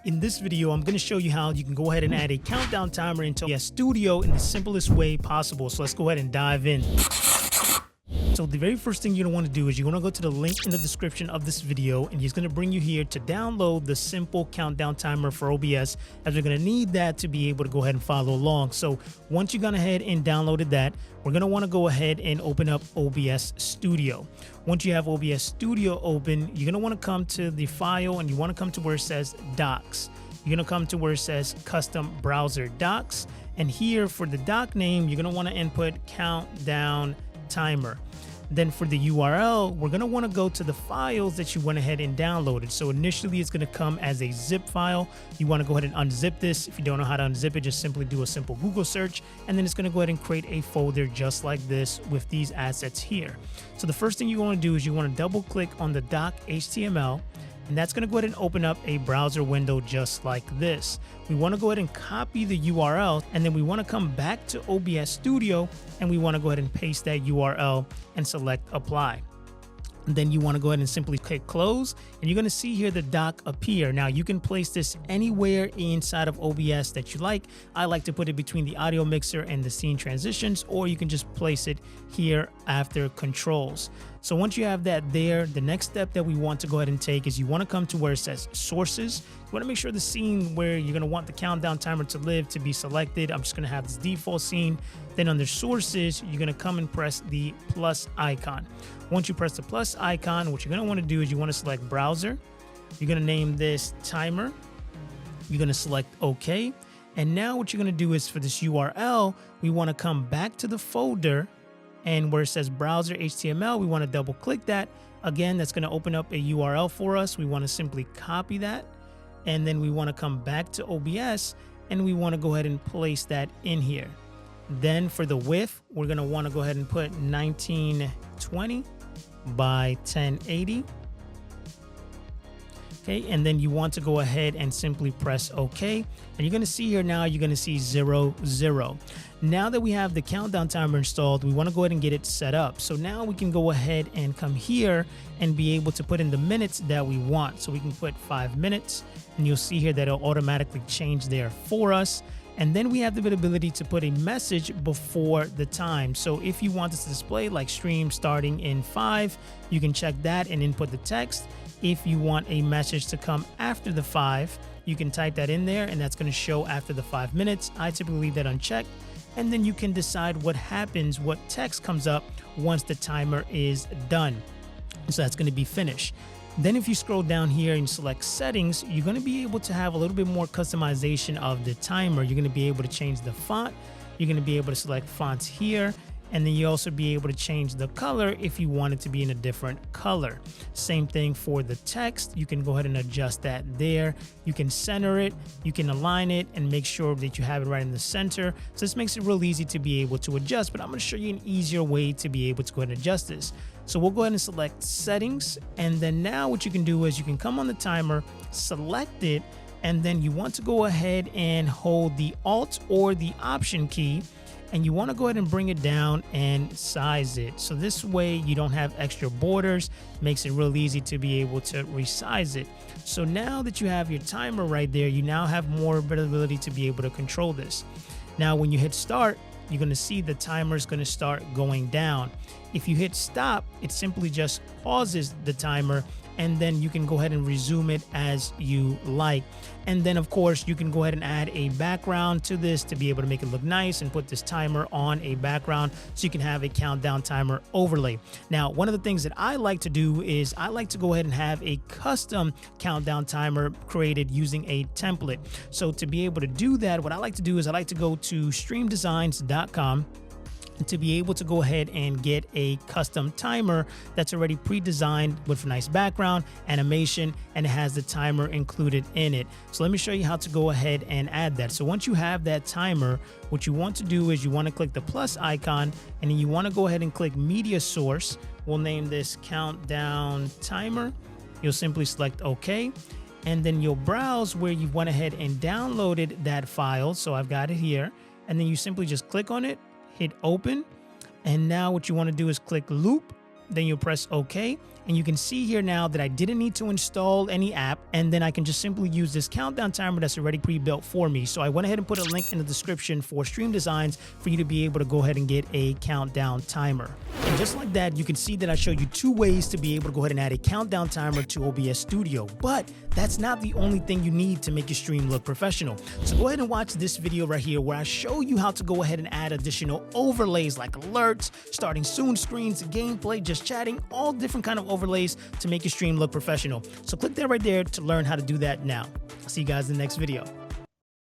In this video, I'm going to show you how you can go ahead and add a countdown timer into OBS Studio in the simplest way possible. So let's go ahead and dive in. So the very first thing you're going to want to do is you're going to go to the link in the description of this video, and it's going to bring you here to download the simple countdown timer for OBS, as we're going to need that to be able to go ahead and follow along. So once you've gone ahead and downloaded that, we're going to want to go ahead and open up OBS Studio. Once you have OBS Studio open, you're going to want to come to the file and you want to come to where it says Docs. You're going to come to where it says Custom Browser Docs. And here for the doc name, you're going to want to input Countdown Timer. Then for the URL, we're going to want to go to the files that you went ahead and downloaded. So initially it's going to come as a zip file. You want to go ahead and unzip this. If you don't know how to unzip it, just simply do a simple Google search, and then it's going to go ahead and create a folder just like this with these assets here. So the first thing you want to do is you want to double click on the doc.html, and that's going to go ahead and open up a browser window just like this. We want to go ahead and copy the URL, and then we want to come back to OBS Studio, and we want to go ahead and paste that URL and select apply. And then you want to go ahead and simply click close, and you're going to see here the doc appear. Now you can place this anywhere inside of OBS that you like. I like to put it between the audio mixer and the scene transitions, or you can just place it here after controls. So once you have that there, the next step that we want to go ahead and take is you want to come to where it says sources. You want to make sure the scene where you're going to want the countdown timer to live to be selected. I'm just going to have this default scene. Then under sources, you're going to come and press the plus icon. Once you press the plus icon, what you're going to want to do is you want to select browser. You're going to name this timer. You're going to select OK. And now what you're going to do is for this URL, we want to come back to the folder, and where it says browser HTML, we want to double click that. Again, that's going to open up a URL for us. We want to simply copy that. And then we want to come back to OBS, and we want to go ahead and place that in here. Then for the width, we're going to want to go ahead and put 1920 by 1080. Okay, and then you want to go ahead and simply press OK. And you're going to see here now, you're going to see 00. Now that we have the countdown timer installed, we want to go ahead and get it set up. So now we can go ahead and come here and be able to put in the minutes that we want. So we can put 5 minutes, and you'll see here that it'll automatically change there for us. And then we have the ability to put a message before the time. So if you want this to display like stream starting in 5, you can check that and input the text. If you want a message to come after the 5, you can type that in there, and that's going to show after the 5 minutes. I typically leave that unchecked. And then you can decide what happens, what text comes up once the timer is done. So that's going to be finished. Then if you scroll down here and select settings, you're going to be able to have a little bit more customization of the timer. You're going to be able to change the font. You're going to be able to select fonts here. And then you also be able to change the color if you want it to be in a different color. Same thing for the text. You can go ahead and adjust that there. You can center it, you can align it, and make sure that you have it right in the center. So this makes it real easy to be able to adjust, but I'm going to show you an easier way to be able to go ahead and adjust this. So we'll go ahead and select settings. And then now what you can do is you can come on the timer, select it, and then you want to go ahead and hold the Alt or the Option key, and you want to go ahead and bring it down and size it. So this way you don't have extra borders, makes it real easy to be able to resize it. So now that you have your timer right there, you now have more ability to be able to control this. Now when you hit start, you're going to see the timer is going to start going down. If you hit stop, it simply just pauses the timer, and then you can go ahead and resume it as you like. And then of course you can go ahead and add a background to this to be able to make it look nice and put this timer on a background so you can have a countdown timer overlay. Now, one of the things that I like to do is I like to go ahead and have a custom countdown timer created using a template. So to be able to do that, what I like to do is I like to go to streamdesigns.com to be able to go ahead and get a custom timer that's already pre-designed with a nice background, animation, and it has the timer included in it. So let me show you how to go ahead and add that. So once you have that timer, what you want to do is you want to click the plus icon, and then you want to go ahead and click media source. We'll name this countdown timer. You'll simply select OK. And then you'll browse where you went ahead and downloaded that file. So I've got it here. And then you simply just click on it, hit open, and now what you want to do is click loop, then you'll press OK, and you can see here now that I didn't need to install any app, and then I can just simply use this countdown timer that's already pre-built for me. So I went ahead and put a link in the description for Stream Designs for you to be able to go ahead and get a countdown timer. And just like that, you can see that I showed you 2 ways to be able to go ahead and add a countdown timer to OBS Studio. But that's not the only thing you need to make your stream look professional. So go ahead and watch this video right here where I show you how to go ahead and add additional overlays like alerts, starting soon screens, gameplay, just chatting, all different kind of overlays to make your stream look professional. So click that right there to learn how to do that now. I'll see you guys in the next video.